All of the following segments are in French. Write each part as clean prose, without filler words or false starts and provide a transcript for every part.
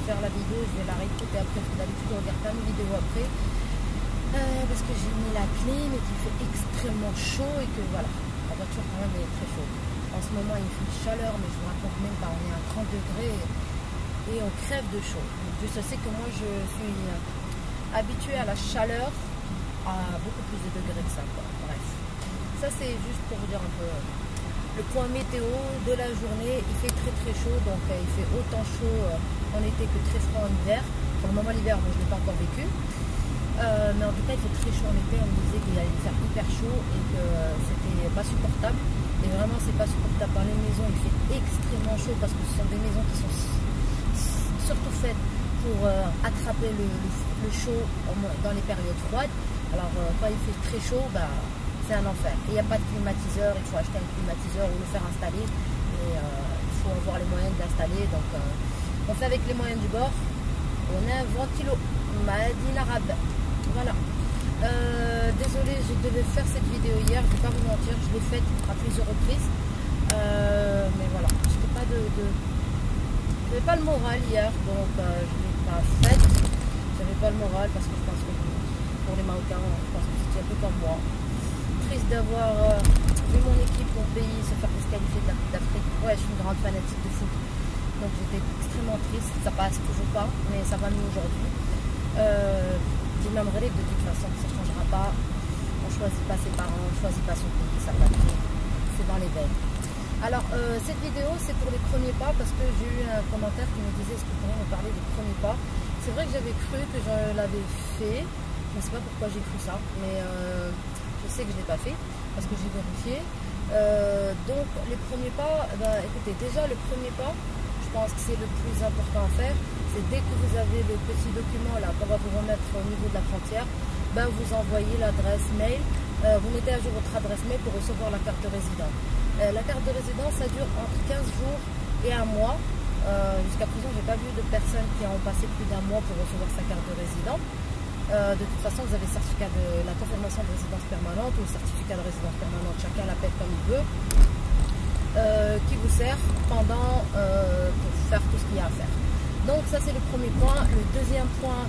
faire la vidéo, je vais la réécouter après, parce que d'habitude je regarde pas mes vidéos après. Parce que j'ai mis la clim et qu'il fait extrêmement chaud et que voilà, la voiture quand même est très chaude. En ce moment il fait une chaleur, mais je vous raconte même pas, on est à 30 degrés et on crève de chaud. Donc je sais que moi je suis habituée à la chaleur à beaucoup plus de degrés que ça, quoi. Bref, ça c'est juste pour vous dire un peu le point météo de la journée. Il fait très très chaud, donc il fait autant chaud en été que très froid en hiver. Pour le moment l'hiver, moi je ne l'ai pas encore vécu. Mais en tout cas il fait très chaud en été, on me disait qu'il allait faire hyper chaud et que c'était pas supportable. Et vraiment c'est pas supportable. Dans les maisons il fait extrêmement chaud parce que ce sont des maisons qui sont surtout faites pour attraper le chaud dans les périodes froides. Alors quand il fait très chaud, c'est un enfer. Et il n'y a pas de climatiseur, il faut acheter un climatiseur ou le faire installer. Et il faut avoir les moyens d'installer. Donc on fait avec les moyens du bord. On a un ventilo Madine arabe. Voilà. Désolée, je devais faire cette vidéo hier, je ne vais pas vous mentir, je l'ai faite à plusieurs reprises. Mais voilà, je n'avais pas le moral hier, donc je ne l'ai pas faite. Je n'avais pas le moral parce que je pense que pour les Marocains, je pense que c'était un peu comme moi. Triste d'avoir vu mon équipe, mon pays se faire disqualifier de la Coupe d'Afrique. Ouais, je suis une grande fanatique de foot. Donc j'étais extrêmement triste, ça passe toujours pas, mais ça va mieux aujourd'hui. Du même rêve, de toute façon, ça ne changera pas. On ne choisit pas ses parents, on ne choisit pas son pays, ça va bien. C'est dans les veines. Alors, cette vidéo, c'est pour les premiers pas parce que j'ai eu un commentaire qui me disait est-ce que vous pourriez me parler des premiers pas. C'est vrai que j'avais cru que je l'avais fait. Je ne sais pas pourquoi j'ai cru ça, mais je sais que je ne l'ai pas fait parce que j'ai vérifié. Donc, les premiers pas, écoutez, déjà le premier pas, je pense que c'est le plus important à faire. C'est dès que vous avez le petit document là qu'on va vous remettre au niveau de la frontière, vous envoyez l'adresse mail, vous mettez à jour votre adresse mail pour recevoir la carte de résident. La carte de résidence, ça dure entre 15 jours et un mois. Jusqu'à présent, je n'ai pas vu de personnes qui ont passé plus d'un mois pour recevoir sa carte de résident. De toute façon, vous avez le certificat de la confirmation de résidence permanente ou le certificat de résidence permanente, chacun l'appelle comme il veut, qui vous sert pendant pour faire tout ce qu'il y a à faire. Donc ça c'est le premier point. Le deuxième point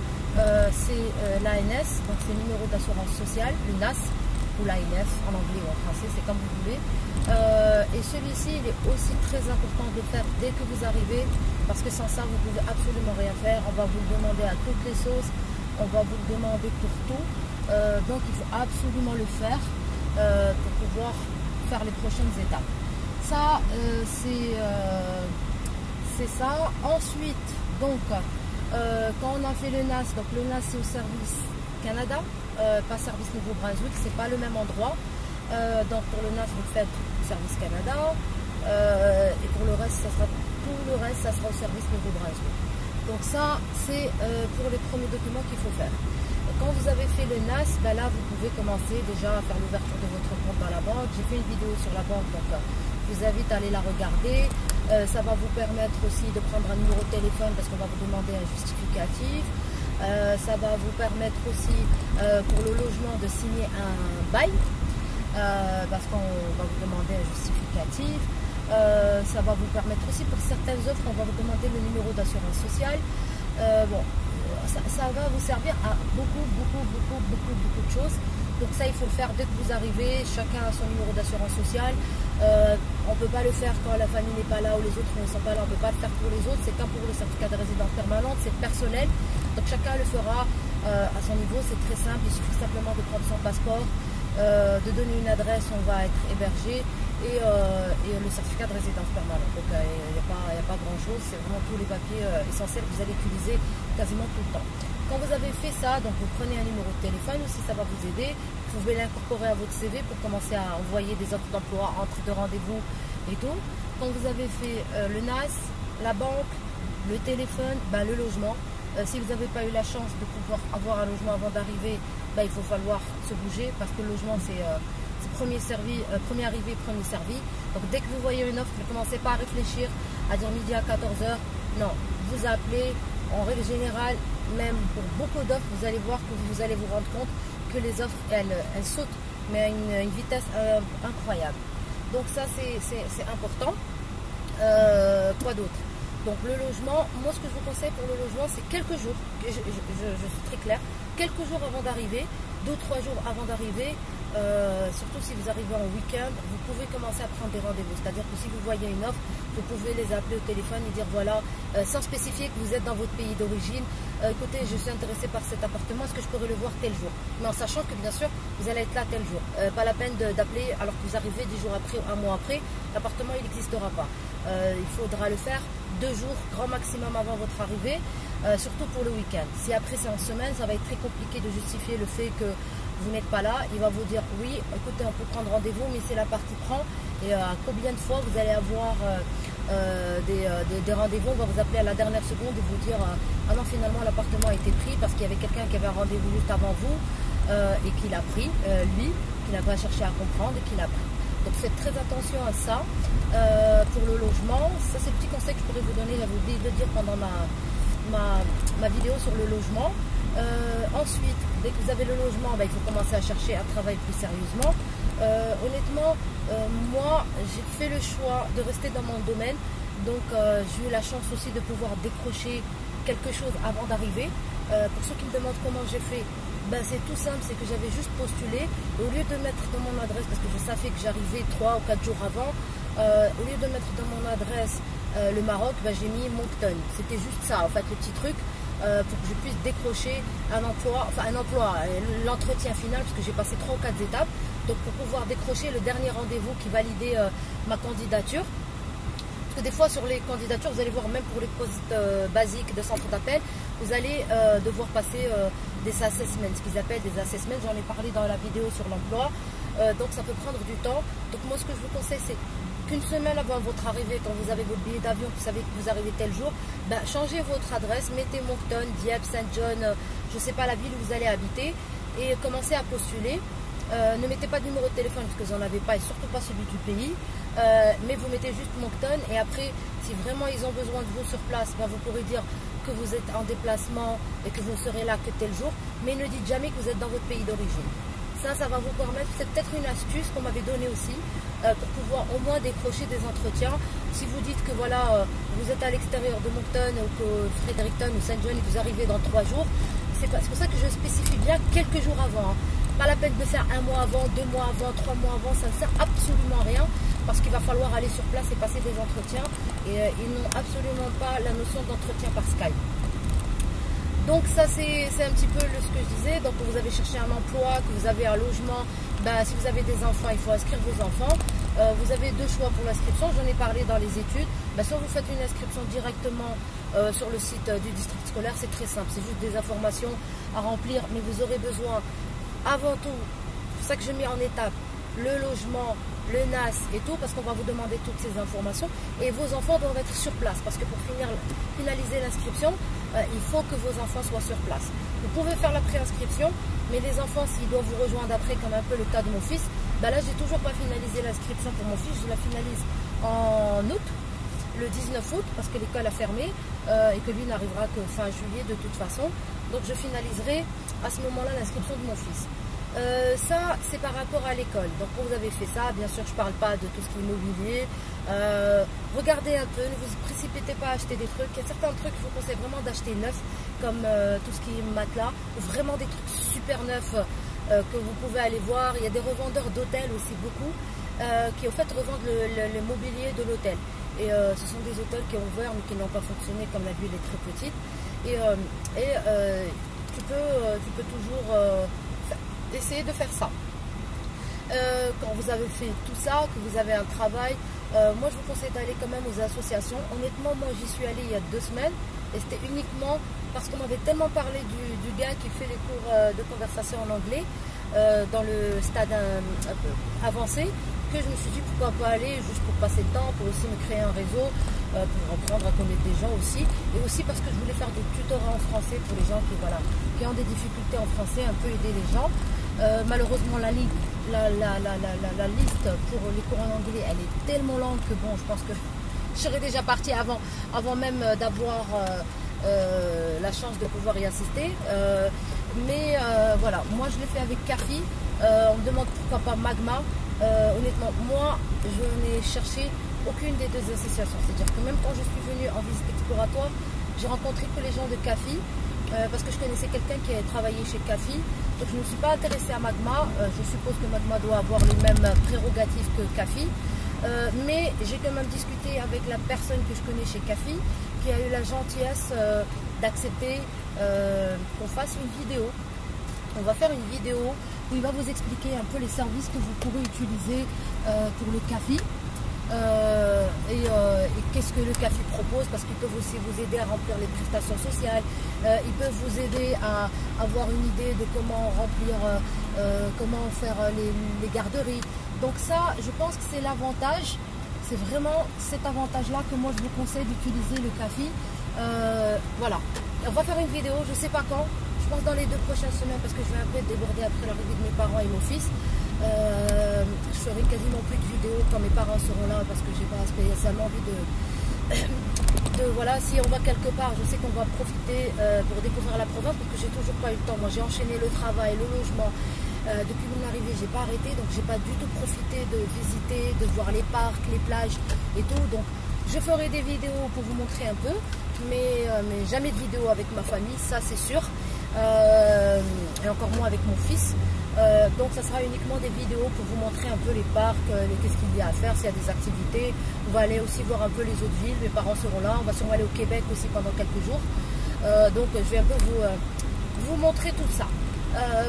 c'est l'ANS, donc c'est le numéro d'assurance sociale, le NAS ou l'ANS en anglais ou en français, c'est comme vous voulez. Et celui-ci il est aussi très important de faire dès que vous arrivez parce que sans ça vous ne pouvez absolument rien faire. On va vous le demander à toutes les sauces, on va vous le demander pour tout. Donc il faut absolument le faire pour pouvoir faire les prochaines étapes. Ça c'est ça. Ensuite, donc, quand on a fait le NAS, donc le NAS c'est au service Canada, pas service Nouveau-Brunswick, c'est pas le même endroit. Donc pour le NAS vous faites au service Canada et pour le reste, tout le reste, ça sera au service Nouveau-Brunswick. Donc ça, c'est pour les premiers documents qu'il faut faire. Et quand vous avez fait le NAS, là vous pouvez commencer déjà à faire l'ouverture de votre compte dans la banque. J'ai fait une vidéo sur la banque, donc je vous invite à aller la regarder. Ça va vous permettre aussi de prendre un numéro de téléphone parce qu'on va vous demander un justificatif. Ça va vous permettre aussi pour le logement de signer un bail parce qu'on va vous demander un justificatif. Ça va vous permettre aussi pour certaines offres, on va vous demander le numéro d'assurance sociale. Ça va vous servir à beaucoup de choses. Donc ça, il faut le faire dès que vous arrivez. Chacun a son numéro d'assurance sociale. On ne peut pas le faire quand la famille n'est pas là ou les autres ne sont pas là. On ne peut pas le faire pour les autres. C'est comme pour le certificat de résidence permanente. C'est personnel. Donc chacun le fera à son niveau. C'est très simple. Il suffit simplement de prendre son passeport, de donner une adresse où on va être hébergé et le certificat de résidence permanente. Donc il n'y a pas grand chose. C'est vraiment tous les papiers essentiels que vous allez utiliser quasiment tout le temps. Quand vous avez fait ça, donc vous prenez un numéro de téléphone aussi, ça va vous aider. Vous pouvez l'incorporer à votre CV pour commencer à envoyer des offres d'emploi entre deux rendez-vous et tout. Quand vous avez fait le NAS, la banque, le téléphone, le logement. Si vous n'avez pas eu la chance de pouvoir avoir un logement avant d'arriver, il faut falloir se bouger parce que le logement c'est premier arrivé, premier servi. Donc dès que vous voyez une offre, ne commencez pas à réfléchir, à dire midi à 14h. Non, vous appelez. En règle générale, même pour beaucoup d'offres, vous allez voir que vous allez vous rendre compte que les offres, elles sautent, mais à une vitesse incroyable. Donc ça, c'est important. Quoi d'autre? Donc le logement, moi ce que je vous conseille pour le logement, c'est quelques jours, je suis très claire, quelques jours avant d'arriver, 2-3 jours avant d'arriver, surtout si vous arrivez en week-end, vous pouvez commencer à prendre des rendez-vous. C'est-à-dire que si vous voyez une offre, vous pouvez les appeler au téléphone et dire voilà, sans spécifier que vous êtes dans votre pays d'origine, écoutez, je suis intéressé par cet appartement, est-ce que je pourrais le voir tel jour? Mais en sachant que bien sûr, vous allez être là tel jour. Pas la peine d'appeler alors que vous arrivez 10 jours après ou un mois après, l'appartement il n'existera pas. Il faudra le faire 2 jours, grand maximum avant votre arrivée, surtout pour le week-end. Si après c'est en semaine, ça va être très compliqué de justifier le fait que vous n'êtes pas là. Il va vous dire oui, écoutez, on peut prendre rendez-vous, mais c'est la partie prend. Et combien de fois vous allez avoir des rendez-vous, on va vous appeler à la dernière seconde et vous dire ah non, finalement l'appartement a été pris parce qu'il y avait quelqu'un qui avait un rendez-vous juste avant vous et qui l'a pris, lui, qui n'a pas cherché à comprendre et qui l'a pris. Donc faites très attention à ça. Pour le logement, ça c'est le petit conseil que je pourrais vous donner, j'avais oublié de le dire pendant ma vidéo sur le logement. Ensuite, dès que vous avez le logement, il faut commencer à chercher un travail plus sérieusement. Honnêtement, moi j'ai fait le choix de rester dans mon domaine, donc j'ai eu la chance aussi de pouvoir décrocher quelque chose avant d'arriver. Pour ceux qui me demandent comment j'ai fait, c'est tout simple, c'est que j'avais juste postulé et au lieu de mettre dans mon adresse, parce que je savais que j'arrivais 3 ou 4 jours avant, au lieu de mettre dans mon adresse le Maroc, j'ai mis Moncton. C'était juste ça en fait, le petit truc pour que je puisse décrocher un emploi, l'entretien final, parce que j'ai passé 3 ou 4 étapes, donc pour pouvoir décrocher le dernier rendez-vous qui validait ma candidature. Parce que des fois sur les candidatures, vous allez voir, même pour les postes basiques de centre d'appel, vous allez devoir passer des assessments, ce qu'ils appellent des assessments. J'en ai parlé dans la vidéo sur l'emploi, donc ça peut prendre du temps. Donc moi ce que je vous conseille, c'est qu'une semaine avant votre arrivée, quand vous avez votre billet d'avion, vous savez que vous arrivez tel jour, changez votre adresse, mettez Moncton, Dieppe, Saint John, je ne sais pas la ville où vous allez habiter, et commencez à postuler. Ne mettez pas de numéro de téléphone parce que vous n'en avez pas, et surtout pas celui du pays, mais vous mettez juste Moncton, et après si vraiment ils ont besoin de vous sur place, vous pourrez dire que vous êtes en déplacement et que vous serez là que tel jour, mais ne dites jamais que vous êtes dans votre pays d'origine. Ça va vous permettre, c'est peut-être une astuce qu'on m'avait donnée aussi, pour pouvoir au moins décrocher des entretiens. Si vous dites que voilà, vous êtes à l'extérieur de Moncton ou que Fredericton ou Saint John et que vous arrivez dans 3 jours, c'est pour ça que je spécifie bien quelques jours avant. Pas la peine de faire 1 mois avant, 2 mois avant, 3 mois avant, ça ne sert absolument à rien parce qu'il va falloir aller sur place et passer des entretiens et ils n'ont absolument pas la notion d'entretien par Skype. Donc ça c'est un petit peu ce que je disais. Donc vous avez cherché un emploi, que vous avez un logement, si vous avez des enfants, il faut inscrire vos enfants. Vous avez 2 choix pour l'inscription, j'en ai parlé dans les études. Soit vous faites une inscription directement sur le site du district scolaire, c'est très simple, c'est juste des informations à remplir, mais vous aurez besoin avant tout, c'est pour ça que je mets en étape le logement, le NAS et tout, parce qu'on va vous demander toutes ces informations et vos enfants doivent être sur place parce que pour finaliser l'inscription, il faut que vos enfants soient sur place. Vous pouvez faire la préinscription, mais les enfants, s'ils doivent vous rejoindre après, comme un peu le cas de mon fils, là j'ai toujours pas finalisé l'inscription pour mon fils, je la finalise en août, le 19 août, parce que l'école a fermé et que lui n'arrivera que fin juillet de toute façon, donc je finaliserai à ce moment-là l'inscription de mon fils. Ça c'est par rapport à l'école. Donc quand vous avez fait ça, bien sûr je parle pas de tout ce qui est immobilier, regardez un peu, ne vous précipitez pas à acheter des trucs. Il y a certains trucs je vous conseille vraiment d'acheter neuf, comme tout ce qui est matelas, ou vraiment des trucs super neufs que vous pouvez aller voir. Il y a des revendeurs d'hôtels aussi beaucoup qui en fait revendent le mobilier de l'hôtel, et ce sont des hôtels qui ont ouvert mais qui n'ont pas fonctionné comme la ville est très petite, et tu peux toujours essayer de faire ça. Quand vous avez fait tout ça, que vous avez un travail, moi je vous conseille d'aller quand même aux associations. Honnêtement, moi j'y suis allée il y a 2 semaines et c'était uniquement parce qu'on m'avait tellement parlé du gars qui fait les cours de conversation en anglais dans le stade avancé, que je me suis dit pourquoi pas aller juste pour passer le temps, pour aussi me créer un réseau, pour apprendre à connaître des gens aussi, et aussi parce que je voulais faire des tutorats en français pour les gens qui ont des difficultés en français, un peu aider les gens. Malheureusement la liste pour les cours en anglais elle est tellement longue que bon, je pense que je serais déjà partie avant même d'avoir la chance de pouvoir y assister, mais voilà, moi je l'ai fait avec Kafi. On me demande pourquoi pas Magma. Honnêtement, moi, je n'ai cherché aucune des deux associations. C'est-à-dire que même quand je suis venue en visite exploratoire, j'ai rencontré que les gens de CAFI, parce que je connaissais quelqu'un qui avait travaillé chez CAFI. Donc je ne me suis pas intéressée à Magma. Je suppose que Magma doit avoir les mêmes prérogatives que CAFI. Mais j'ai quand même discuté avec la personne que je connais chez CAFI, qui a eu la gentillesse d'accepter qu'on fasse une vidéo. On va faire une vidéo où il va vous expliquer un peu les services que vous pourrez utiliser pour le CAFI. Et qu'est-ce que le CAFI propose, parce qu'ils peuvent aussi vous aider à remplir les prestations sociales, ils peuvent vous aider à avoir une idée de comment remplir, comment faire les garderies. Donc ça, je pense que c'est l'avantage, c'est vraiment cet avantage-là que moi je vous conseille d'utiliser le CAFI. Voilà, on va faire une vidéo, je ne sais pas quand, je pense dans les 2 prochaines semaines, parce que je vais un peu déborder après l'arrivée de mes parents et mon fils. Je ferai quasiment plus de vidéos quand mes parents seront là, parce que j'ai pas spécialement envie de voilà, si on va quelque part, je sais qu'on va profiter pour découvrir la province, parce que j'ai toujours pas eu le temps. Moi j'ai enchaîné le travail, le logement, depuis mon arrivée j'ai pas arrêté, donc j'ai pas du tout profité de visiter, de voir les parcs, les plages et tout. Donc je ferai des vidéos pour vous montrer un peu, mais jamais de vidéo avec ma famille, ça c'est sûr, et encore moins avec mon fils. Donc ça sera uniquement des vidéos pour vous montrer un peu les parcs, qu'est-ce qu'il y a à faire, s'il y a des activités. On va aller aussi voir un peu les autres villes, mes parents seront là, on va sûrement aller au Québec aussi pendant quelques jours. Donc je vais un peu vous montrer tout ça.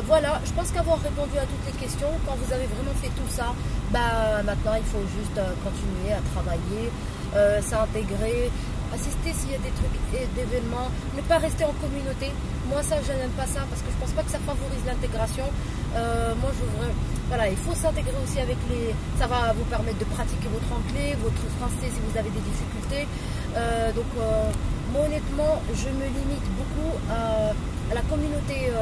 Voilà, je pense qu'avoir répondu à toutes les questions, quand vous avez vraiment fait tout ça, bah, maintenant il faut juste continuer à travailler, s'intégrer, assister s'il y a des trucs et d'événements, ne pas rester en communauté. Moi ça, je n'aime pas ça, parce que je pense pas que ça favorise l'intégration. Moi je voudrais, voilà, il faut s'intégrer aussi avec les, ça va vous permettre de pratiquer votre anglais, votre français si vous avez des difficultés. Donc moi honnêtement je me limite beaucoup à la communauté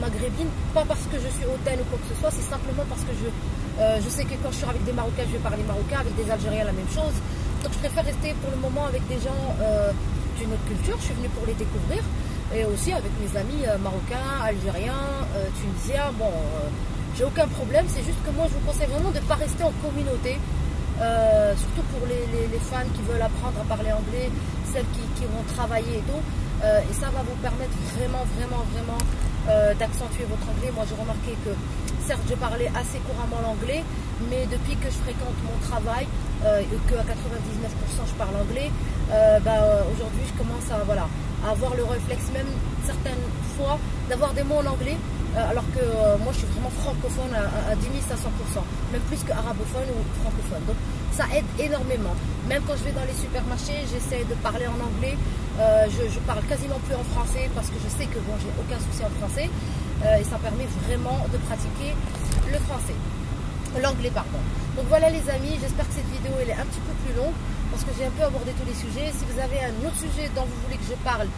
maghrébine, pas parce que je suis hautaine ou quoi que ce soit, c'est simplement parce que je sais que quand je suis avec des Marocains, je vais parler marocain, avec des Algériens la même chose. Donc je préfère rester pour le moment avec des gens d'une autre culture. Je suis venue pour les découvrir, et aussi avec mes amis marocains, algériens, tunisiens. Bon, j'ai aucun problème, c'est juste que moi je vous conseille vraiment de ne pas rester en communauté, surtout pour les fans qui veulent apprendre à parler anglais, celles qui vont travailler et tout. Et ça va vous permettre vraiment d'accentuer votre anglais. Moi j'ai remarqué que certes je parlais assez couramment l'anglais, mais depuis que je fréquente mon travail et qu'à 99% je parle anglais, aujourd'hui je commence à avoir le réflexe, même certaines fois, d'avoir des mots en anglais, alors que moi je suis vraiment francophone à 10 000 à 100%, même plus que arabophone ou francophone. Donc ça aide énormément. Même quand je vais dans les supermarchés, j'essaie de parler en anglais. Je parle quasiment plus en français, parce que je sais que bon, j'ai aucun souci en français, et ça permet vraiment de pratiquer le français, l'anglais pardon. Donc voilà les amis, j'espère que cette vidéo elle est un petit peu plus longue, parce que j'ai un peu abordé tous les sujets. Si vous avez un autre sujet dont vous voulez que je parle,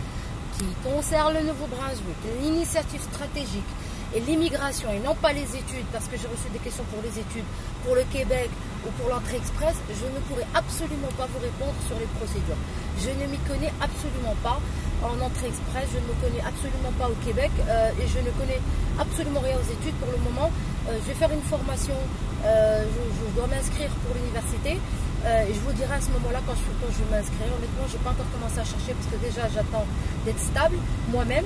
qui concerne le Nouveau-Brunswick, l'initiative stratégique et l'immigration, et non pas les études, parce que j'ai reçu des questions pour les études, pour le Québec ou pour l'entrée express, je ne pourrai absolument pas vous répondre sur les procédures. Je ne m'y connais absolument pas en entrée express, je ne me connais absolument pas au Québec, et je ne connais absolument rien aux études pour le moment. Je vais faire une formation, je dois m'inscrire pour l'université, et je vous dirai à ce moment-là quand je vais m'inscrire. Honnêtement, je n'ai pas encore commencé à chercher, parce que déjà j'attends d'être stable moi-même,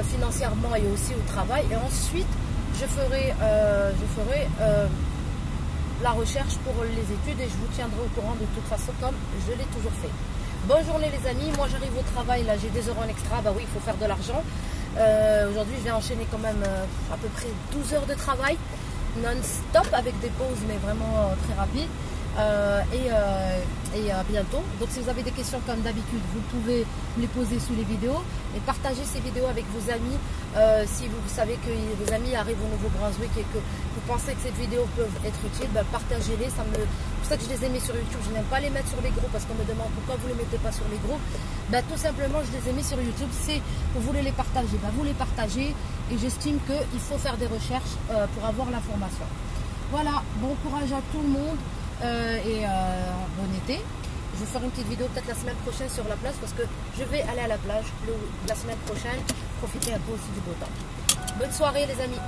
financièrement et aussi au travail, et ensuite je ferai la recherche pour les études, et je vous tiendrai au courant de toute façon comme je l'ai toujours fait. Bonne journée les amis, moi j'arrive au travail, là j'ai des heures en extra, bah oui il faut faire de l'argent. Aujourd'hui je vais enchaîner quand même à peu près 12 heures de travail non-stop, avec des pauses mais vraiment très rapides. Et à bientôt. Donc si vous avez des questions comme d'habitude, vous pouvez les poser sous les vidéos, et partagez ces vidéos avec vos amis. Si vous savez que vos amis arrivent au Nouveau-Brunswick et que vous pensez que ces vidéos peuvent être utiles, partagez-les. C'est pour ça que je les ai mis sur YouTube. Je n'aime pas les mettre sur les groupes, parce qu'on me demande pourquoi vous ne les mettez pas sur les groupes. Tout simplement je les ai mis sur YouTube. C'est vous voulez les partager, vous les partagez, et j'estime qu'il faut faire des recherches pour avoir l'information. Voilà, bon courage à tout le monde. Et bon été. Je vais faire une petite vidéo peut-être la semaine prochaine sur la plage, parce que je vais aller à la plage la semaine prochaine, profiter un peu aussi du beau temps. Bonne soirée les amis.